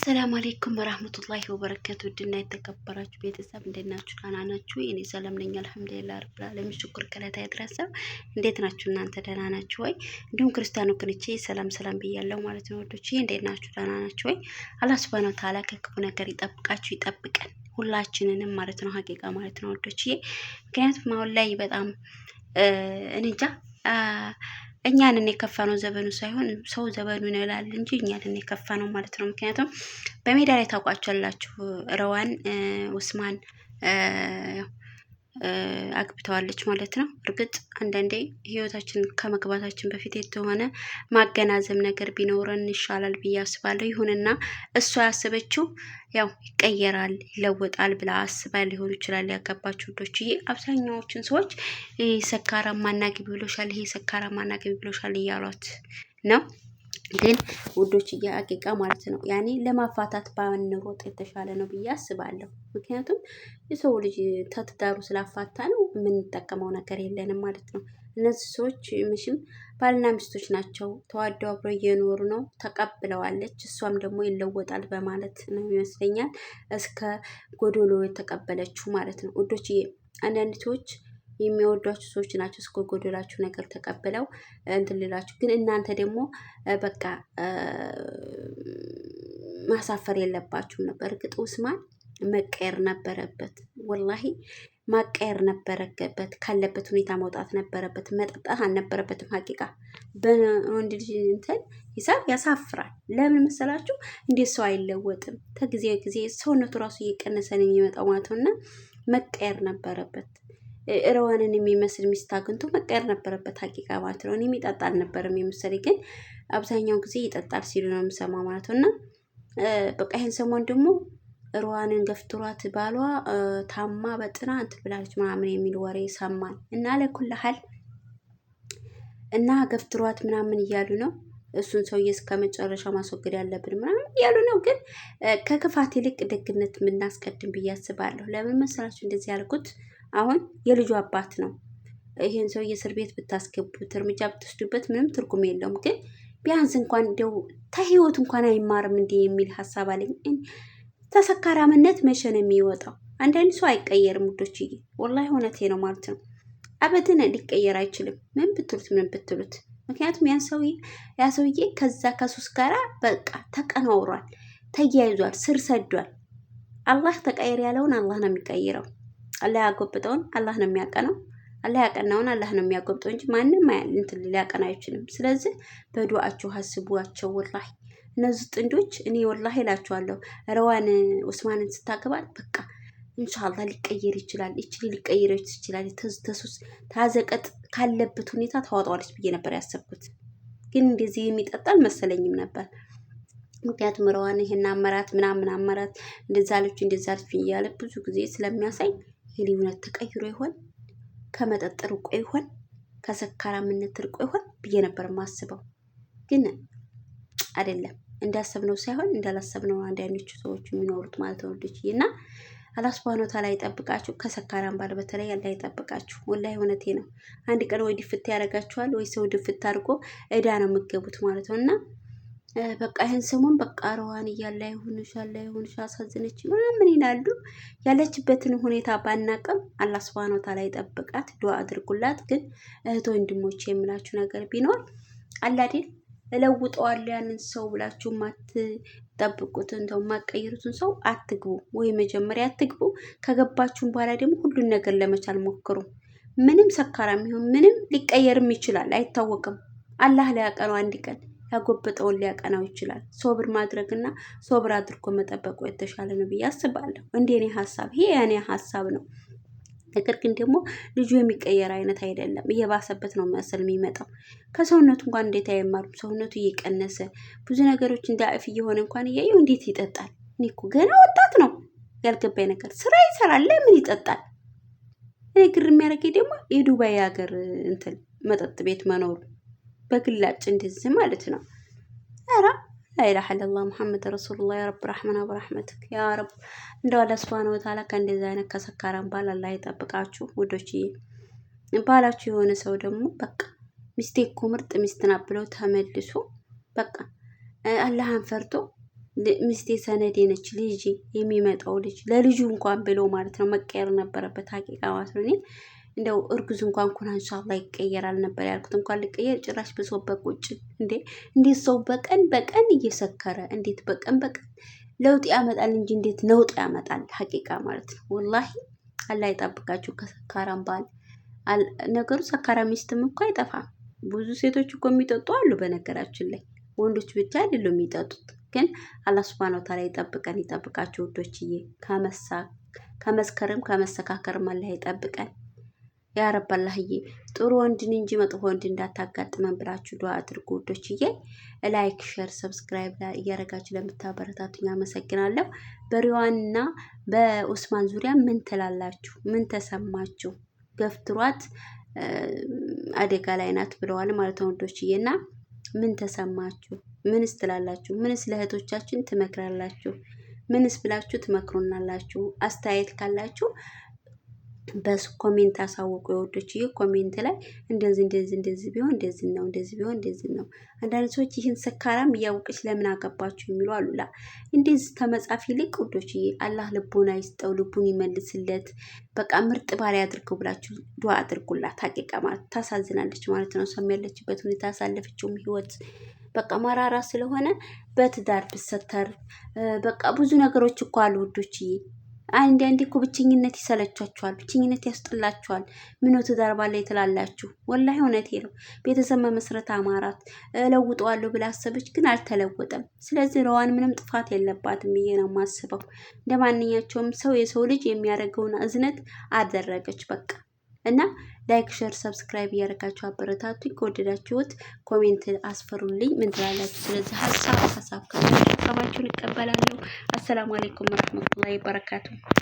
ሰላም አለይኩም ወራህመቱላሂ ወበረካቱ። ድና የተከበራችሁ ቤተሰብ እንዴት ናችሁ? ደህና ናችሁ? እኔ ሰላም ነኝ አልሐምዱሊላህ ረብል ዓለሚን። ሽኩር ከለታ ይድረሰው። እንዴት ናችሁ እናንተ ደህና ናችሁ ወይ? እንዲሁም ክርስቲያኑ ክንቼ ሰላም ብያለሁ ማለት ነው። ወዶቼ እንዴት ናችሁ? ደህና ናችሁ ወይ? አላህ ሱብሃነሁ ወተዓላ ከክፉ ነገር ይጠብቃችሁ ይጠብቀን ሁላችንንም ማለት ነው። ሀቂቃ ማለት ነው ወዶቼ። ምክንያቱም አሁን ላይ በጣም እኔ እንጃ እኛን የከፋ ነው ዘበኑ ሳይሆን ሰው ዘበኑን ይላል እንጂ እኛን የከፋ ነው ማለት ነው። ምክንያቱም በሜዳ ላይ ታውቋቸዋላችሁ ረዋን ኡስማን አግብተዋለች ማለት ነው። እርግጥ አንዳንዴ ህይወታችን ከመግባታችን በፊት የተሆነ ማገናዘብ ነገር ቢኖረን ይሻላል ብዬ አስባለሁ። ይሁንና እሷ ያሰበችው ያው ይቀየራል ይለወጣል ብላ አስባ ሊሆን ይችላል ያገባችሁ ልጆችዬ። አብዛኛዎችን ሰዎች ሰካራም ማናገቢ ብሎሻል፣ ይሄ ሰካራም ማናገቢ ብሎሻል እያሏት ነው። ግን ውዶች ሀቂቃ ማለት ነው ያኔ ለማፋታት ባንሮጥ የተሻለ ነው ብዬ አስባለሁ። ምክንያቱም የሰው ልጅ ተትዳሩ ስላፋታ ነው የምንጠቀመው ነገር የለንም ማለት ነው። እነዚህ ሰዎች ምሽም ባልና ሚስቶች ናቸው፣ ተዋደው አብረው እየኖሩ ነው፣ ተቀብለዋለች። እሷም ደግሞ ይለወጣል በማለት ነው ይመስለኛል እስከ ጎዶሎ የተቀበለችው ማለት ነው። ውዶች አንዳንድ ሰዎች የሚወዷችሁ ሰዎች ናቸው እስከ ጎዶላችሁ ነገር ተቀብለው እንትን ልላችሁ። ግን እናንተ ደግሞ በቃ ማሳፈር የለባችሁም ነበር። እርግጥ ኡስማን መቀየር ነበረበት፣ ወላሂ ማቀየር ነበረበት፣ ካለበት ሁኔታ መውጣት ነበረበት፣ መጠጣት አልነበረበትም። ሀቂቃ በወንድ ልጅ እንትን ሂሳብ ያሳፍራል። ለምን መሰላችሁ? እንዴት ሰው አይለወጥም? ከጊዜ ጊዜ ሰውነቱ ራሱ እየቀነሰ ነው የሚመጣው ማለት ነው። እና መቀየር ነበረበት። ረዋንን የሚመስል ሚስት አግኝቶ መቀየር ነበረበት። ሀቂቃ ማለት ነው። እኔ የሚጠጣ አልነበረም የመሰለኝ፣ ግን አብዛኛው ጊዜ ይጠጣል ሲሉ ነው የምሰማው ማለት ነው። እና በቃ ይሄን ሰሞን ደግሞ ረዋንን ገፍትሯት ባሏ ታማ በጥና እንትን ብላለች ምናምን የሚል ወሬ ሰማን እና ለኩልሃል እና ገፍትሯት ምናምን እያሉ ነው። እሱን ሰውዬ እስከ መጨረሻው ማስወገድ ያለብን ምናምን እያሉ ነው። ግን ከክፋት ይልቅ ደግነት የምናስቀድም ብዬ አስባለሁ። ለምን መሰላችሁ እንደዚህ ያልኩት? አሁን የልጁ አባት ነው። ይሄን ሰው የእስር ቤት ብታስገቡት እርምጃ ብትወስዱበት ምንም ትርጉም የለውም። ግን ቢያንስ እንኳን እንደው ተህይወት እንኳን አይማርም እንዴ የሚል ሀሳብ አለኝ። ተሰካራምነት መቼ ነው የሚወጣው? አንዳንድ ሰው አይቀየርም ውዶችዬ፣ ወላሂ እውነቴ ነው ማለት ነው። አበድን ሊቀየር አይችልም፣ ምን ብትሉት። ምክንያቱም ያ ሰውዬ ከዛ ከሱስ ጋራ በቃ ተቀናውሯል፣ ተያይዟል፣ ስር ሰዷል። አላህ ተቀየር ያለውን አላህ ነው የሚቀይረው። አላህ ያጎብጠውን አላህ ነው የሚያቀነው። አላህ ያቀናውን አላህ ነው የሚያጎብጠው እንጂ ማንም እንትን ሊያቀና አይችልም። ስለዚህ በዱዓችሁ አስቡዋቸው። ወላሂ እነዚህ ጥንዶች እኔ ወላሂ እላችኋለሁ ረዋን ኡስማንን ስታገባል በቃ ኢንሻአላህ ሊቀየር ይችላል፣ እቺ ሊቀየር ይችላል፣ ተሱስ ታዘቀጥ ካለበት ሁኔታ ታወጣዋለች ብዬ ነበር ያሰብኩት። ግን እንደዚህ የሚጠጣ አልመሰለኝም ነበር። ምክንያቱም ረዋን ይሄን አመራት ምናምን አመራት እንደዛለች እያለ ብዙ ጊዜ ስለሚያሳይ ይሄ እውነት ተቀይሮ ይሆን? ከመጠጥ ርቆ ይሆን? ከሰካራምነት ርቆ ይሆን ብዬ ነበር ማስበው። ግን አይደለም፣ እንዳሰብነው ሳይሆን እንዳላሰብነው አንዳንዶቹ ሰዎች የሚኖሩት ማለት ነው። ልጅና አላህ ሱብሃነሁ ወተዓላ ይጠብቃችሁ። ከሰካራም ባል በተለይ አላህ ይጠብቃችሁ። ወላሂ እውነቴ ነው። አንድ ቀን ወይ ድፍት ያደርጋችኋል ወይ ሰው ድፍት አድርጎ እዳ ነው የምትገቡት ማለት ነው። እና በቃ ይህን ሰሞን በቃ ረዋን እያለ ይሁንሻል አሳዝነች ምናምን ይላሉ። ያለችበትን ሁኔታ ባናቅም አላህ ሱብሃነሁ ወተዓላ ይጠብቃት፣ ዱአ አድርጉላት። ግን እህት ወንድሞች የምላችሁ ነገር ቢኖር አላዴል እለውጠዋለሁ ያንን ሰው ብላችሁ ማትጠብቁት እንደው ማቀይሩትን ሰው አትግቡ፣ ወይ መጀመሪያ አትግቡ። ከገባችሁም በኋላ ደግሞ ሁሉን ነገር ለመቻል ሞክሩ። ምንም ሰካራም ይሁን ምንም ሊቀየርም ይችላል፣ አይታወቅም። አላህ ሊያቀነው አንድ ቀን ያጎበጠውን ሊያቀናው ይችላል። ሶብር ማድረግና ሶብር አድርጎ መጠበቁ የተሻለ ነው ብዬ አስባለሁ። እንደኔ ሀሳብ ይሄ የኔ ሀሳብ ነው። ነገር ግን ደግሞ ልጁ የሚቀየር አይነት አይደለም፣ እየባሰበት ነው መሰል የሚመጣው። ከሰውነቱ እንኳን እንዴት አይማሩም? ሰውነቱ እየቀነሰ ብዙ ነገሮች እንዳይፍ እየሆነ እንኳን እያየው እንዴት ይጠጣል? እኔ እኮ ገና ወጣት ነው። ያልገባኝ ነገር ስራ ይሰራል፣ ለምን ይጠጣል? እኔ ግር የሚያደርገኝ ደግሞ የዱባይ ሀገር እንትን መጠጥ ቤት መኖሩ በግላጭ እንደዚህ ማለት ነው። ኧረ ላኢላሀ ኢለላህ ሙሐመድ ረሱሉላህ ያ ረብ ረህመና በረህመትክ ያ ረብ። እንደው አላህ ሱብሃነሁ ወተዓላ ከእንደዚህ አይነት ከሰካራም ባል አላህ ይጠብቃችሁ ውዶችዬ። ባላችሁ የሆነ ሰው ደግሞ በቃ ሚስቴ እኮ ምርጥ ሚስት ናት ብለው ተመልሶ በቃ አላህን ፈርቶ ሚስቴ ሰነዴ ነች ልጅ የሚመጣው ልጅ ለልጁ እንኳን ብሎ ማለት ነው መቀየር ነበረበት። ሀቂቃ ማለት ነው። እንደው እርጉዝ እንኳን ኩና ኢንሻአላህ ይቀየራል ነበር ያልኩት። እንኳን ሊቀየር ጭራሽ ብሶበት ቁጭ እንዴት ሰው በቀን በቀን እየሰከረ እንዴት በቀን በቀን ለውጥ ያመጣል እንጂ እንዴት ነውጥ ያመጣል? ሀቂቃ ማለት ነው። ወላሂ አላህ ይጠብቃችሁ ከሰካራም ባል። ነገሩ ሰካራ ሚስትም እኮ አይጠፋም። ብዙ ሴቶች እኮ የሚጠጡ አሉ። በነገራችን ላይ ወንዶች ብቻ አይደሉም የሚጠጡት። ግን አላህ ሱብሃነሁ ወተዓላ ይጠብቀን ይጠብቃችሁ ውዶችዬ። ከመስከርም ከመሰካከርም አላህ ይጠብቀን ያ ረብ። አላህዬ ጥሩ ወንድን እንጂ መጥፎ ወንድ እንዳታጋጥመን ብላችሁ ዱአ አድርጉ ውዶችዬ። ላይክ፣ ሼር፣ ሰብስክራይብ እያደረጋችሁ ለምታበረታቱኝ አመሰግናለሁ። በሪዋንና በኡስማን ዙሪያ ምን ትላላችሁ? ምን ተሰማችሁ? ገፍትሯት አደጋ ላይ ናት ብለዋል ማለት ነው ውዶችዬና ምን ተሰማችሁ? ምንስ ትላላችሁ? ምንስ ለእህቶቻችን ትመክራላችሁ? ምንስ ብላችሁ ትመክሩናላችሁ? አስተያየት ካላችሁ በኮሜንት አሳውቁ የወዶችዬ። ኮሜንት ላይ እንደዚህ ቢሆን እንደዚህ ቢሆን እንደዚህ ነው። አንዳንድ ሰዎች ይህን ሰካራም እያወቀች ለምን አገባችሁ የሚሉ አሉላ። እንደዚህ ከመጻፍ ይልቅ ውዶችዬ አላህ ልቦና ይስጠው፣ ልቡን ይመልስለት፣ በቃ ምርጥ ባሪ አድርገው ብላችሁ ዱአ አድርጉላት። ሀቂቃ ማለት ታሳዝናለች ማለት ነው። ሰም ያለችበት ሁኔታ ያሳለፈችውም ህይወት በቃ መራራ ስለሆነ በትዳር ብሰተር በቃ ብዙ ነገሮች እኮ አሉ ውዶችዬ። አንዴ እኮ ብቸኝነት ይሰለቻችኋል፣ ብቸኝነት ያስጠላችኋል። ምነው ትዳር ባላይ ትላላችሁ? ወላሂ እውነቴ ነው። ቤተሰብ መመስረት አማራት እለውጠዋለሁ ብላ አሰበች፣ ግን አልተለወጠም። ስለዚህ ረዋን ምንም ጥፋት የለባትም ብዬ ነው የማስበው። እንደ ማንኛቸውም ሰው የሰው ልጅ የሚያደርገውን እዝነት አደረገች በቃ። እና ላይክ፣ ሼር፣ ሰብስክራይብ እያደረጋችሁ አበረታቱኝ። ከወደዳችሁት ኮሜንት አስፈሩልኝ። ምን ትላላችሁ? ስለዚህ ሀሳባችሁን እቀበላለሁ። አሰላሙ አለይኩም ወራህመቱላሂ ወበረካቱ።